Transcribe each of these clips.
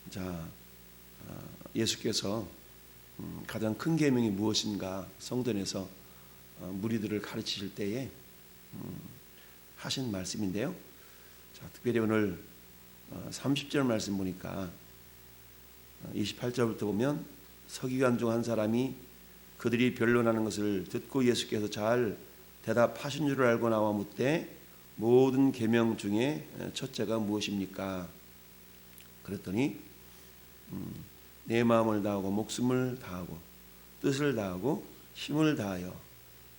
자, 예수께서 가장 큰 계명이 무엇인가 성전에서 무리들을 가르치실 때에 하신 말씀인데요. 자, 특별히 오늘 30절 말씀 보니까 28절부터 보면 서기관 중 한 사람이 그들이 변론하는 것을 듣고 예수께서 잘 대답하신 줄 알고 나와 묻되 모든 계명 중에 첫째가 무엇입니까? 그랬더니 내 마음을 다하고 목숨을 다하고 뜻을 다하고 힘을 다하여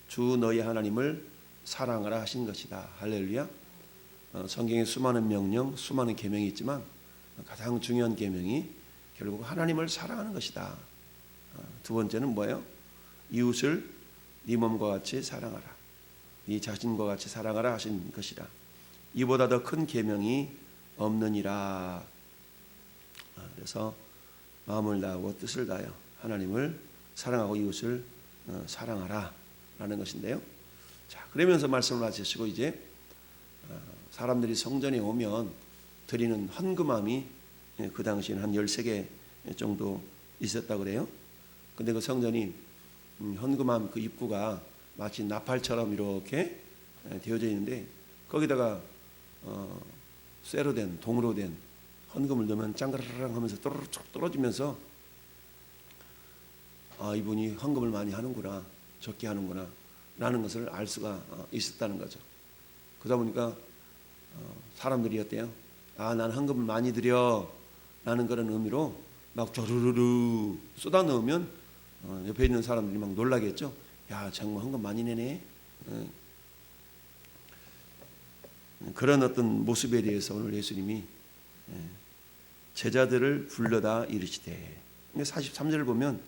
주 너희 하나님을 사랑하라 하신 것이다. 할렐루야. 성경에 수많은 명령, 수많은 계명이 있지만 가장 중요한 계명이 결국 하나님을 사랑하는 것이다. 두 번째는 뭐예요? 이웃을 네 몸과 같이 사랑하라. 네 자신과 같이 사랑하라 하신 것이다. 이보다 더 큰 계명이 없느니라. 그래서 마음을 다하고 뜻을 다하여 하나님을 사랑하고 이웃을 사랑하라 라는 것인데요. 자, 그러면서 말씀을 마치시고 이제 사람들이 성전에 오면 드리는 헌금함이 그 당시에는 한 13개 정도 있었다고 그래요. 근데 그 성전이 헌금함 그 입구가 마치 나팔처럼 이렇게 되어져 있는데 거기다가 쇠로 된 동으로 된 헌금을 넣으면 짱가라랑 하면서 또르륵 떨어지면서 이분이 헌금을 많이 하는구나, 적게 하는구나 라는 것을 알 수가 있었다는 거죠. 그러다 보니까 사람들이 어때요? 난 헌금을 많이 드려 라는 그런 의미로 막 조르르르 쏟아 넣으면 옆에 있는 사람들이 막 놀라겠죠. 야, 정말 헌금 많이 내네. 그런 어떤 모습에 대해서 오늘 예수님이 제자들을 불러다 이르시되, 43절을 보면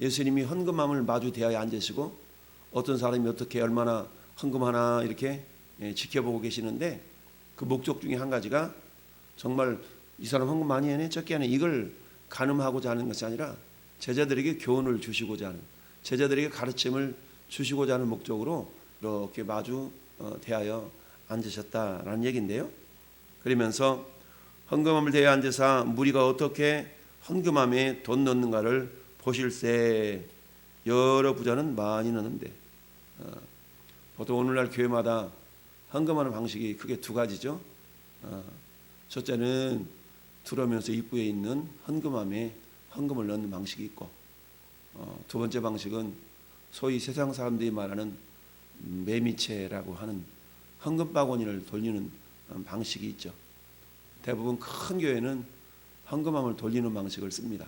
예수님이 헌금함을 마주 대하에 앉으시고 어떤 사람이 어떻게 얼마나 헌금하나 이렇게 지켜보고 계시는데 그 목적 중에 한 가지가 정말 이 사람 헌금 많이 하네 적게 하네 이걸 가늠하고자 하는 것이 아니라 제자들에게 교훈을 주시고자 하는, 제자들에게 가르침을 주시고자 하는 목적으로 이렇게 마주 대하여 앉으셨다라는 얘기인데요. 그러면서 헌금함을 대하여 앉으사 무리가 어떻게 헌금함에 돈 넣는가를 보실세. 여러 부자는 많이 넣는데 보통 오늘날 교회마다 헌금하는 방식이 크게 두 가지죠. 첫째는 들어오면서 입구에 있는 헌금함에 헌금을 넣는 방식이 있고, 두 번째 방식은 소위 세상 사람들이 말하는 매미채라고 하는 헌금 바구니를 돌리는 방식이 있죠. 대부분 큰 교회는 헌금함을 돌리는 방식을 씁니다.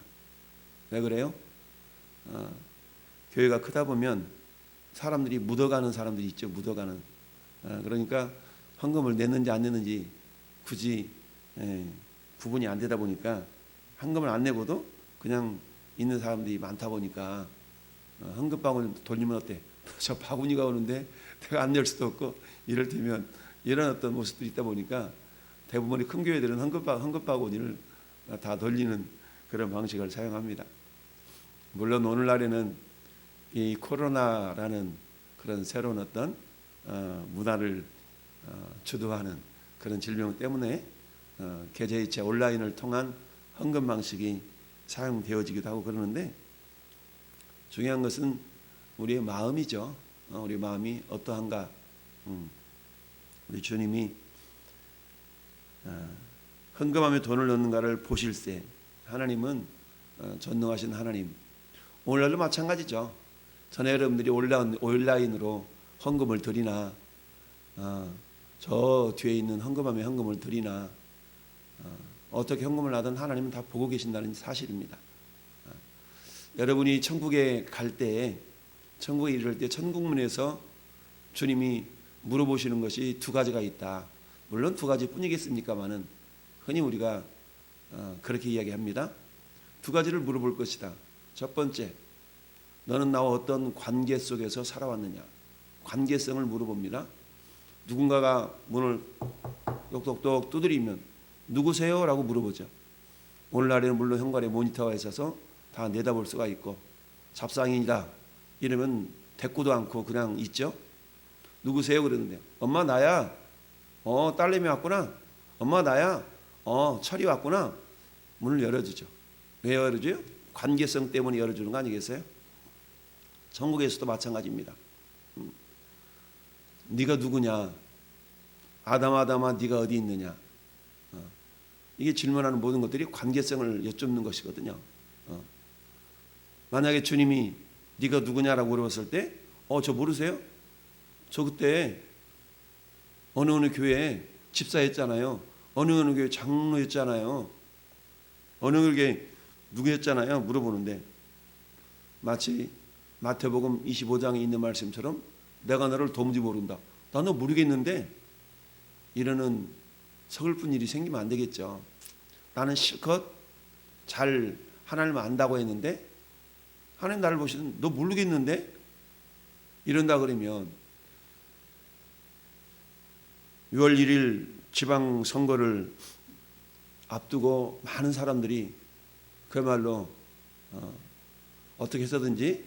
왜 그래요? 교회가 크다 보면 사람들이 묻어가는 사람들이 있죠. 묻어가는. 그러니까 헌금을 냈는지 안 냈는지 굳이 구분이 안 되다 보니까 헌금을 안 내고도 그냥 있는 사람들이 많다 보니까 헌금 바구니 돌리면 어때? 저 바구니가 오는데 내가 안 낼 수도 없고 이럴테면 이런 어떤 모습들이 있다 보니까 대부분의 큰 교회들은 헌금 바구니를 다 돌리는 그런 방식을 사용합니다. 물론 오늘날에는 이 코로나라는 그런 새로운 어떤 문화를 주도하는 그런 질병 때문에 계좌이체 온라인을 통한 헌금 방식이 사용되어지기도 하고 그러는데 중요한 것은 우리의 마음이죠. 우리 마음이 어떠한가. 우리 주님이 헌금함에 돈을 넣는가를 보실세. 하나님은 전능하신 하나님. 오늘날도 마찬가지죠. 전에 여러분들이 온라인으로 헌금을 드리나 저 뒤에 있는 헌금함에 헌금을 드리나 어떻게 헌금을 하든 하나님은 다 보고 계신다는 사실입니다. 여러분이 천국에 갈 때, 천국에 이를 때 천국문에서 주님이 물어보시는 것이 두 가지가 있다. 물론 두 가지뿐이겠습니까마는 흔히 우리가 그렇게 이야기합니다. 두 가지를 물어볼 것이다. 첫 번째, 너는 나와 어떤 관계 속에서 살아왔느냐. 관계성을 물어봅니다. 누군가가 문을 똑똑똑 두드리면 누구세요? 라고 물어보죠. 오늘날에는 물론 현관에 모니터가 있어서 다 내다볼 수가 있고 잡상인이다 이러면 대꾸도 않고 그냥 있죠. 누구세요? 그러는데 엄마 나야. 딸내미 왔구나. 엄마 나야. 철이 왔구나. 문을 열어주죠. 왜 열어줘요? 관계성 때문에 열어주는 거 아니겠어요? 천국에서도 마찬가지입니다. 네가 누구냐? 아담아 네가 어디 있느냐? 이게 질문하는 모든 것들이 관계성을 여쭙는 것이거든요. 만약에 주님이 네가 누구냐라고 물어봤을 때 저 모르세요? 저 그때 어느 교회 집사였잖아요. 어느 교회 장로였잖아요. 어느 교회 누구였잖아요. 물어보는데 마치 마태복음 25장에 있는 말씀처럼 내가 너를 도무지 모른다. 나 너 모르겠는데 이러는 서글픈 일이 생기면 안 되겠죠. 나는 실컷 잘 하나님을 안다고 했는데 하나님 나를 보시는 너 모르겠는데 이런다 그러면 6월 1일 지방선거를 앞두고 많은 사람들이 그야말로 어떻게 해서든지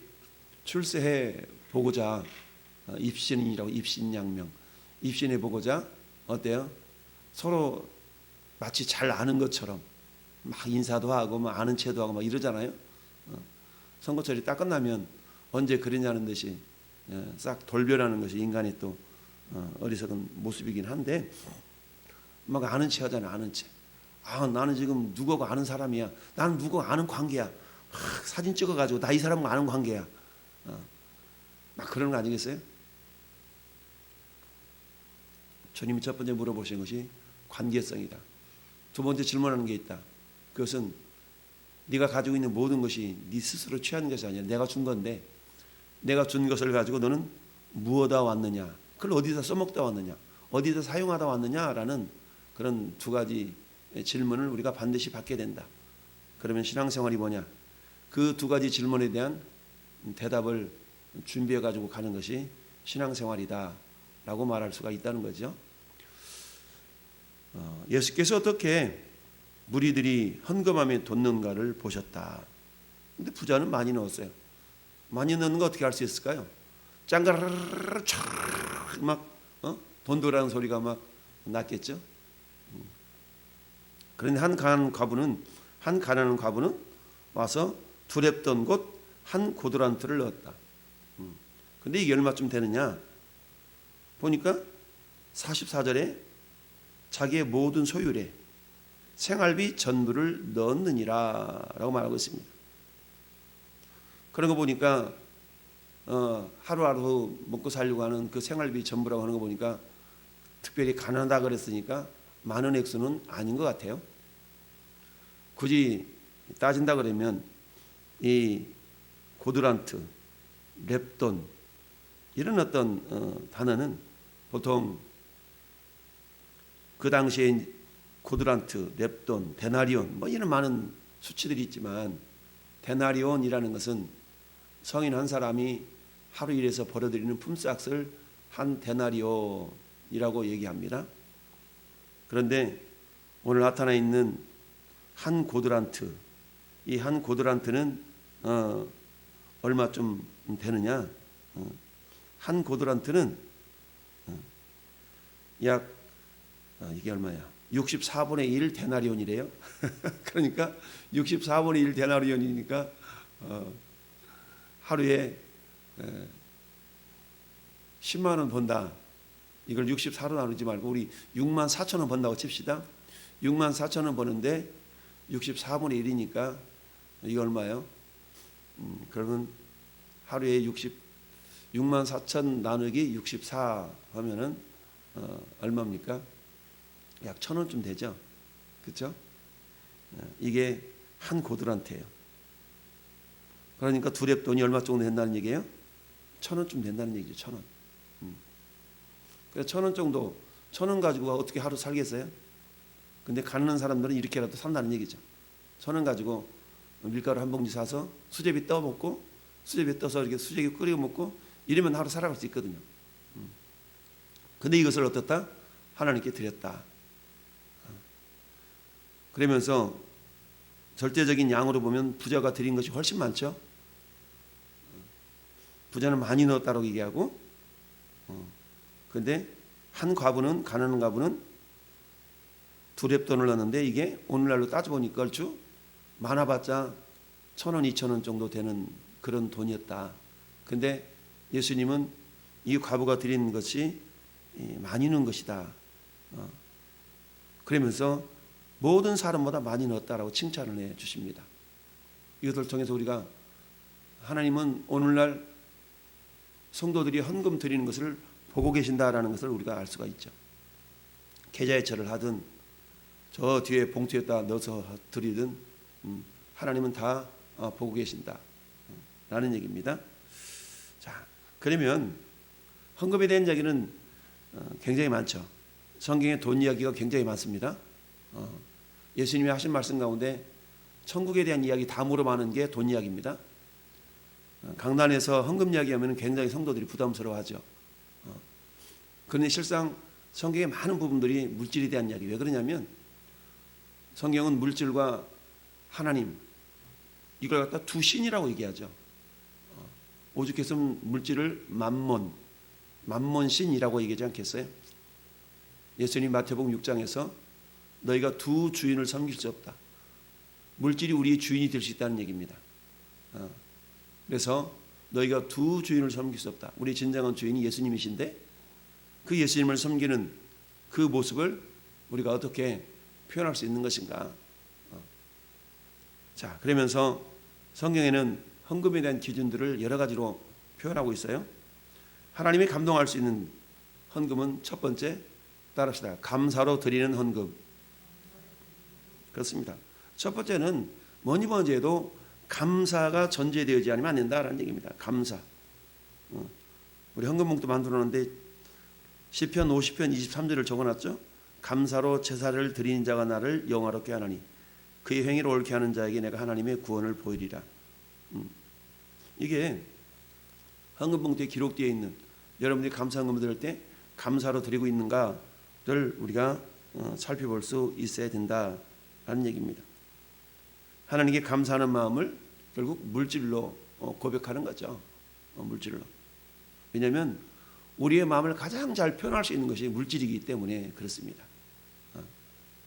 출세해 보고자 입신이라고 입신양명 입신해 보고자 어때요? 서로 마치 잘 아는 것처럼 막 인사도 하고 막 아는 체도 하고 막 이러잖아요. 선거철이 딱 끝나면 언제 그러냐는 듯이 싹 돌변하는 것이 인간의 또 어리석은 모습이긴 한데 막 아는 체 하잖아요. 아는 체. 나는 지금 누구하고 아는 사람이야. 나는 누구하고 아는 관계야. 막 사진 찍어가지고 나 이 사람과 아는 관계야. 막 그런 거 아니겠어요? 주님이 첫 번째 물어보신 것이 관계성이다. 두 번째 질문하는 게 있다. 그것은 네가 가지고 있는 모든 것이 네 스스로 취하는 것이 아니라 내가 준 건데 내가 준 것을 가지고 너는 무엇다 왔느냐, 그걸 어디다 써먹다 왔느냐, 어디다 사용하다 왔느냐라는 그런 두 가지 질문을 우리가 반드시 받게 된다. 그러면 신앙생활이 뭐냐? 그 두 가지 질문에 대한 대답을 준비해 가지고 가는 것이 신앙생활이다 라고 말할 수가 있다는 거죠. 예수께서 어떻게 무리들이 헌금함에 돋는가를 보셨다. 근데 부자는 많이 넣었어요. 많이 넣는 거 어떻게 할 수 있을까요? 짱가르르 막 돈 들어가는 소리가 막 났겠죠. 그런데 한 가난한 과부는 와서 두렵던 곳 한 고드란트를 넣었다. 근데 이게 얼마쯤 되느냐? 보니까 44절에 자기의 모든 소유에 생활비 전부를 넣었느니라 라고 말하고 있습니다. 그런 거 보니까 하루하루 먹고 살려고 하는 그 생활비 전부라고 하는 거 보니까 특별히 가난하다 그랬으니까 많은 액수는 아닌 것 같아요. 굳이 따진다 그러면 이 고드란트, 렙돈 이런 어떤 단어는 보통 그 당시에 고드란트, 렙돈, 데나리온 뭐 이런 많은 수치들이 있지만 데나리온이라는 것은 성인 한 사람이 하루 일해서 벌어들이는 품삯을 한 데나리온이라고 얘기합니다. 그런데 오늘 나타나 있는 한 고드란트, 이 한 고드란트는 얼마쯤 되느냐? 한 고드란트는 약 이게 얼마야? 64분의 1 데나리온이래요. 그러니까 64분의 1 데나리온이니까 하루에 10만 원 번다. 이걸 64로 나누지 말고 우리 6만 4천 원 번다고 칩시다. 6만 4천 원 버는데 64분의 1이니까 이게 얼마예요? 그러면 하루에 6만 4천 나누기 64 하면은 얼마입니까? 약 1,000원쯤 되죠. 그렇죠? 이게 한 고드란트예요. 그러니까 두 렙돈이 얼마 정도 된다는 얘기예요? 1,000원쯤 된다는 얘기죠. 1,000원. 그래서 1,000원 정도, 1,000원 가지고 어떻게 하루 살겠어요? 근데 가난한 사람들은 이렇게라도 산다는 얘기죠. 1,000원 가지고 밀가루 한 봉지 사서 수제비 떠 먹고, 수제비 떠서 이렇게 수제비 끓여 먹고 이러면 하루 살아갈 수 있거든요. 근데 이것을 어떻다? 하나님께 드렸다. 그러면서 절대적인 양으로 보면 부자가 드린 것이 훨씬 많죠. 부자는 많이 넣었다고 얘기하고, 근데 한 과부는, 가난한 과부는 두 렙돈을 넣었는데 이게 오늘날로 따져보니까 얼추 많아봤자 1,000원, 2,000원 정도 되는 그런 돈이었다. 근데 예수님은 이 과부가 드린 것이 많이 넣은 것이다. 그러면서 모든 사람보다 많이 넣었다라고 칭찬을 해 주십니다. 이것을 통해서 우리가 하나님은 오늘날 성도들이 헌금 드리는 것을 보고 계신다라는 것을 우리가 알 수가 있죠. 계좌이체를 하든 저 뒤에 봉투에다 넣어서 드리든 하나님은 다 보고 계신다 라는 얘기입니다. 자, 그러면 헌금에 대한 이야기는 굉장히 많죠. 성경에 돈 이야기가 굉장히 많습니다. 예수님이 하신 말씀 가운데 천국에 대한 이야기 다 물어보는 게 돈 이야기입니다. 강단에서 헌금 이야기하면 굉장히 성도들이 부담스러워하죠. 그런데 실상 성경의 많은 부분들이 물질에 대한 이야기. 왜 그러냐면 성경은 물질과 하나님 이걸 갖다 두 신이라고 얘기하죠. 오죽해서 물질을 만몬신이라고 얘기하지 않겠어요? 예수님 마태복음 6장에서 너희가 두 주인을 섬길 수 없다. 물질이 우리의 주인이 될 수 있다는 얘기입니다. 그래서 너희가 두 주인을 섬길 수 없다. 우리 진정한 주인이 예수님이신데 그 예수님을 섬기는 그 모습을 우리가 어떻게 표현할 수 있는 것인가. 자, 그러면서 성경에는 헌금에 대한 기준들을 여러 가지로 표현하고 있어요. 하나님이 감동할 수 있는 헌금은 첫 번째, 따라합시다. 감사로 드리는 헌금. 그렇습니다. 첫 번째는 뭐니 해도 감사가 전제되어지 않으면 안 된다라는 얘기입니다. 감사. 우리 헌금봉투 만들어놨는데 시편 50편 23절을 적어놨죠. 감사로 제사를 드리는 자가 나를 영화롭게 하나니 그의 행위를 옳게 하는 자에게 내가 하나님의 구원을 보이리라. 이게 헌금봉투에 기록되어 있는 여러분들이 감사 헌금을 드릴 때 감사로 드리고 있는가를 우리가 살펴볼 수 있어야 된다라는 얘기입니다. 하나님께 감사하는 마음을 결국 물질로 고백하는 거죠. 물질로. 왜냐하면 우리의 마음을 가장 잘 표현할 수 있는 것이 물질이기 때문에 그렇습니다.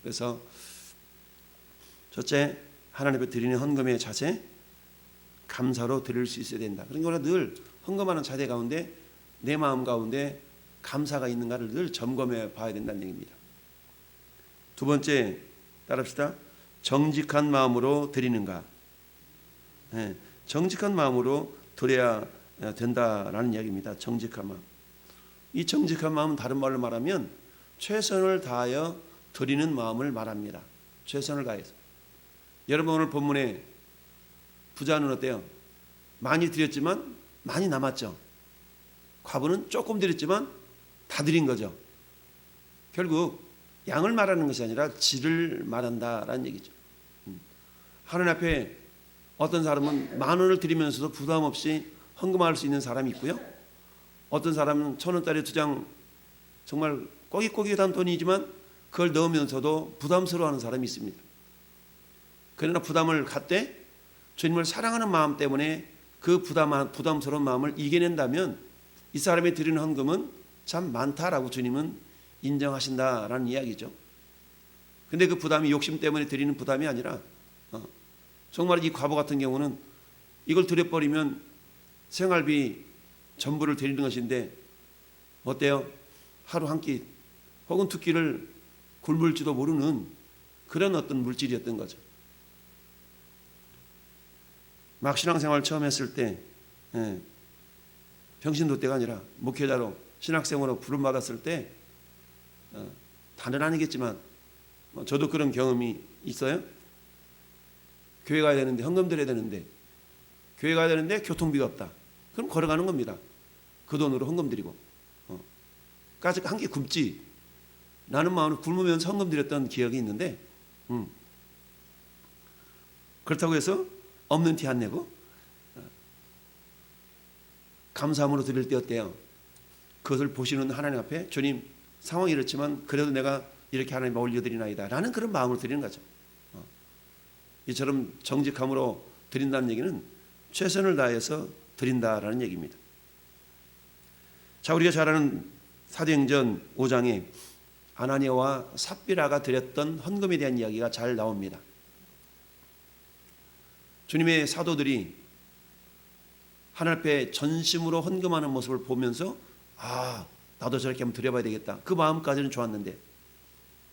그래서 첫째, 하나님 앞에 드리는 헌금의 자세, 감사로 드릴 수 있어야 된다. 그러니까 우리가 늘 헌금하는 자세 가운데 내 마음 가운데 감사가 있는가를 늘 점검해 봐야 된다는 얘기입니다. 두 번째, 따라합시다. 정직한 마음으로 드리는가. 정직한 마음으로 드려야 된다라는 이야기입니다. 정직한 마음. 이 정직한 마음은 다른 말로 말하면 최선을 다하여 드리는 마음을 말합니다. 최선을 다해서. 여러분 오늘 본문에 부자는 어때요? 많이 드렸지만 많이 남았죠. 과부는 조금 드렸지만 다 드린 거죠. 결국 양을 말하는 것이 아니라 질을 말한다라는 얘기죠. 하나님 앞에 어떤 사람은 10,000원을 드리면서도 부담 없이 헌금할 수 있는 사람이 있고요. 어떤 사람은 1,000원짜리 2장 정말 꼬깃꼬깃한 돈이지만 그걸 넣으면서도 부담스러워하는 사람이 있습니다. 그러나 부담을 갖되 주님을 사랑하는 마음 때문에 그 부담스러운 마음을 이겨낸다면 이 사람이 드리는 헌금은 참 많다라고 주님은 인정하신다라는 이야기죠. 근데 그 부담이 욕심 때문에 드리는 부담이 아니라 정말 이 과부 같은 경우는 이걸 드려버리면 생활비 전부를 드리는 것인데 어때요? 하루 한 끼 혹은 두 끼를 굶을지도 모르는 그런 어떤 물질이었던 거죠. 막 신앙생활 처음 했을 때 평신도 때가 아니라 목회자로 신학생으로 부름받았을 때 다는 아니겠지만 저도 그런 경험이 있어요. 교회 가야 되는데 헌금 드려야 되는데 교회 가야 되는데 교통비가 없다. 그럼 걸어가는 겁니다. 그 돈으로 헌금 드리고 까지 한 끼 굶지 라는 마음으로 굶으면서 헌금 드렸던 기억이 있는데 그렇다고 해서 없는 티 안 내고 감사함으로 드릴 때 어때요? 그것을 보시는 하나님 앞에 주님 상황이 이렇지만 그래도 내가 이렇게 하나님께 올려드리나이다 라는 그런 마음으로 드리는 거죠. 이처럼 정직함으로 드린다는 얘기는 최선을 다해서 드린다라는 얘기입니다. 자, 우리가 잘 아는 사도행전 5장에 아나니아와 삽비라가 드렸던 헌금에 대한 이야기가 잘 나옵니다. 주님의 사도들이 하나님 앞에 전심으로 헌금하는 모습을 보면서 나도 저렇게 한번 드려봐야 되겠다. 그 마음까지는 좋았는데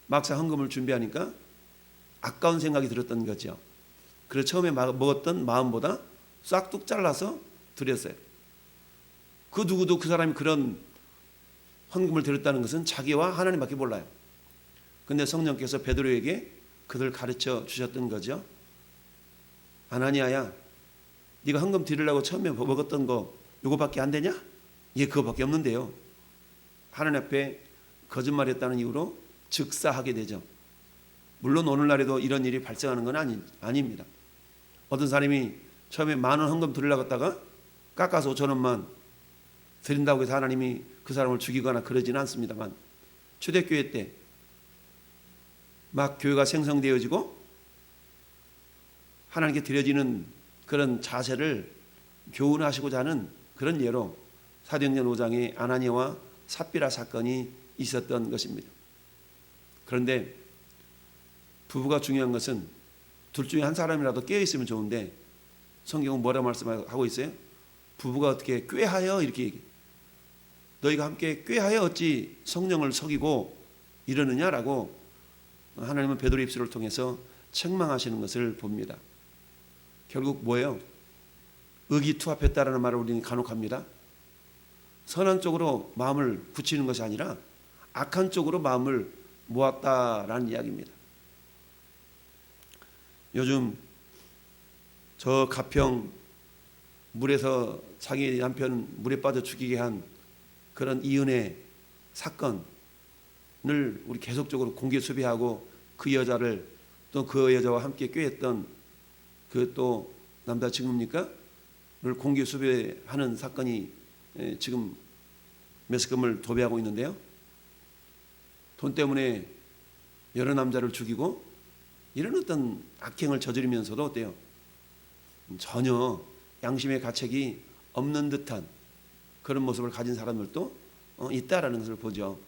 막상 헌금을 준비하니까 아까운 생각이 들었던 거죠. 그래서 처음에 먹었던 마음보다 싹둑 잘라서 드렸어요. 그 누구도 그 사람이 그런 헌금을 드렸다는 것은 자기와 하나님밖에 몰라요. 근데 성령께서 베드로에게 그들 가르쳐 주셨던 거죠. 아나니아야, 네가 헌금 드리려고 처음에 먹었던 거 이거밖에 안 되냐? 예, 그거밖에 없는데요. 하나님 앞에 거짓말했다는 이유로 즉사하게 되죠. 물론 오늘날에도 이런 일이 발생하는 건 아닙니다. 어떤 사람이 처음에 10,000원 헌금 드리려고 했다가 깎아서 5,000원만 드린다고 해서 하나님이 그 사람을 죽이거나 그러지는 않습니다만, 초대교회 때 막 교회가 생성되어지고 하나님께 드려지는 그런 자세를 교훈하시고자 하는 그런 예로 사도행전 5장에 아나니아와 삽비라 사건이 있었던 것입니다. 그런데 부부가 중요한 것은 둘 중에 한 사람이라도 깨어 있으면 좋은데 성경은 뭐라 말씀하고 있어요? 부부가 어떻게 꾀하여 이렇게 얘기해요. 너희가 함께 꾀하여 어찌 성령을 속이고 이러느냐라고 하나님은 베드로 입술을 통해서 책망하시는 것을 봅니다. 결국 뭐예요? 의기투합했다라는 말을 우리는 간혹 합니다. 선한 쪽으로 마음을 붙이는 것이 아니라 악한 쪽으로 마음을 모았다라는 이야기입니다. 요즘 저 가평 물에서 자기 남편 물에 빠져 죽이게 한 그런 이은혜 사건을 우리 계속적으로 공개 수배하고 그 여자를 또 그 여자와 함께 꾀했던 그 또 남자친구입니까? 를 공개 수배하는 사건이 지금 매스컴을 도배하고 있는데요. 돈 때문에 여러 남자를 죽이고 이런 어떤 악행을 저지르면서도 어때요? 전혀 양심의 가책이 없는 듯한 그런 모습을 가진 사람들도 있다라는 것을 보죠.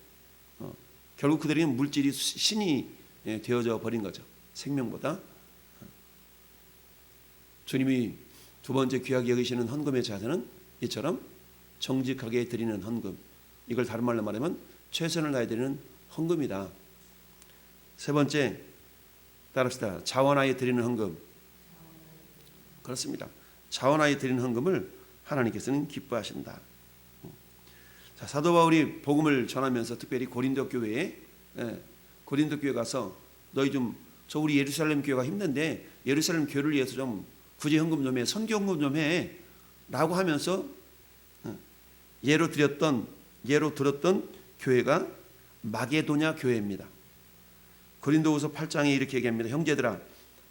결국 그들이 물질이 신이 되어져 버린 거죠. 생명보다. 주님이 두 번째 귀하게 여기시는 헌금의 자세는 이처럼 정직하게 드리는 헌금. 이걸 다른 말로 말하면 최선을 다해 드리는 헌금이다. 세 번째, 따릅시다. 자원하여 드리는 헌금. 그렇습니다. 자원하여 드리는 헌금을 하나님께서는 기뻐하신다. 자, 사도 바울이 복음을 전하면서 특별히 고린도 교회에 고린도 교회 가서 너희 저 우리 예루살렘 교회가 힘든데 예루살렘 교회를 위해서 좀 구제 헌금 좀 해, 선교 헌금 좀 해 라고 하면서 예로 들었던 교회가 마게도냐 교회입니다. 고린도후서 8장에 이렇게 얘기합니다. 형제들아,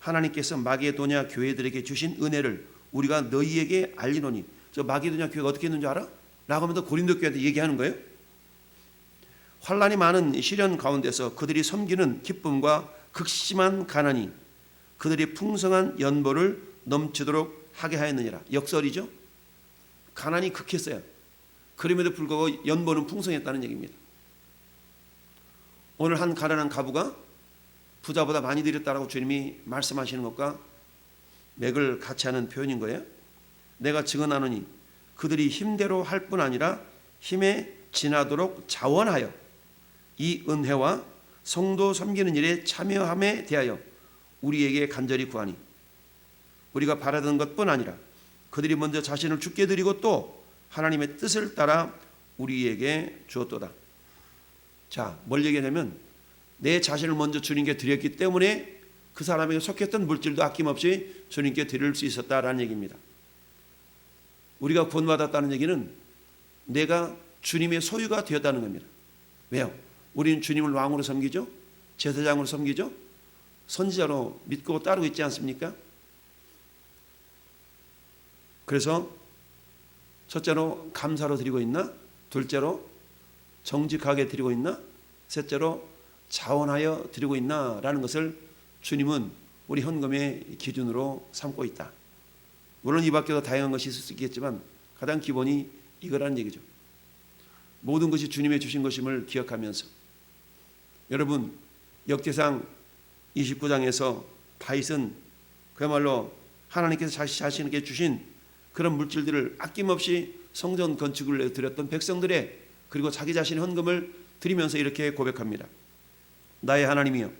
하나님께서 마게도냐 교회들에게 주신 은혜를 우리가 너희에게 알리노니. 저 마게도냐 교회가 어떻게 했는지 알아? 라고 하면서 고린도 교회한테 얘기하는 거예요. 환난이 많은 시련 가운데서 그들이 섬기는 기쁨과 극심한 가난이 그들이 풍성한 연보를 넘치도록 하게 하였느니라. 역설이죠. 가난이 극했어요. 그럼에도 불구하고 연보는 풍성했다는 얘기입니다. 오늘 한 가난한 가부가 부자보다 많이 드렸다라고 주님이 말씀하시는 것과 맥을 같이 하는 표현인 거예요. 내가 증언하노니 그들이 힘대로 할 뿐 아니라 힘에 지나도록 자원하여 이 은혜와 성도 섬기는 일에 참여함에 대하여 우리에게 간절히 구하니 우리가 바라던 것뿐 아니라 그들이 먼저 자신을 주께 드리고 또 하나님의 뜻을 따라 우리에게 주었도다. 자, 뭘 얘기하냐면 내 자신을 먼저 주님께 드렸기 때문에 그 사람에게 속했던 물질도 아낌없이 주님께 드릴 수 있었다라는 얘기입니다. 우리가 구원받았다는 얘기는 내가 주님의 소유가 되었다는 겁니다. 왜요? 우리는 주님을 왕으로 섬기죠. 제사장으로 섬기죠. 선지자로 믿고 따르고 있지 않습니까? 그래서 첫째로 감사로 드리고 있나? 둘째로 정직하게 드리고 있나? 셋째로 자원하여 드리고 있나? 라는 것을 주님은 우리 헌금의 기준으로 삼고 있다. 물론 이 밖에도 다양한 것이 있을 수 있겠지만 가장 기본이 이거라는 얘기죠. 모든 것이 주님의 주신 것임을 기억하면서 여러분 역대상 29장에서 다윗은 그야말로 하나님께서 자신에게 주신 그런 물질들을 아낌없이 성전 건축을 드렸던 백성들의 그리고 자기 자신의 헌금을 드리면서 이렇게 고백합니다. 나의 하나님이여,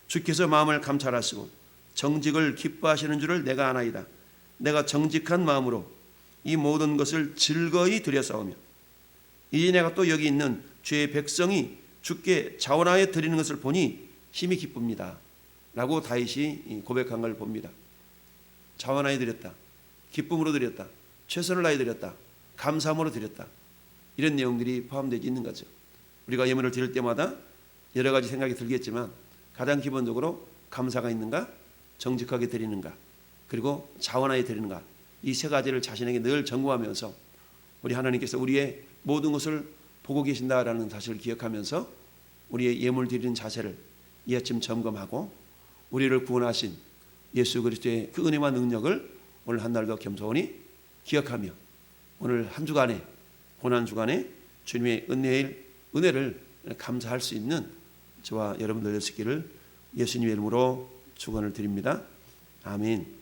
주께서 마음을 감찰하시고 정직을 기뻐하시는 줄을 내가 아나이다. 내가 정직한 마음으로 이 모든 것을 즐거이 드려싸우며 이제 내가 또 여기 있는 주의 백성이 주께 자원하여 드리는 것을 보니 힘이 기쁩니다. 라고 다윗이 고백한 걸 봅니다. 자원하여 드렸다. 기쁨으로 드렸다. 최선을 다해 드렸다. 감사함으로 드렸다. 이런 내용들이 포함되어 있는 거죠. 우리가 예물을 드릴 때마다 여러 가지 생각이 들겠지만 가장 기본적으로 감사가 있는가, 정직하게 드리는가, 그리고 자원하여 드리는가, 이 세 가지를 자신에게 늘 점검하면서 우리 하나님께서 우리의 모든 것을 보고 계신다라는 사실을 기억하면서 우리의 예물 드리는 자세를 이 아침 점검하고 우리를 구원하신 예수 그리스도의 그 은혜와 능력을 오늘 한 날도 겸손히 기억하며 오늘 한 주간에 고난 주간에 주님의 은혜를 감사할 수 있는 저와 여러분들 되시기를 예수님의 이름으로 축원을 드립니다. 아멘.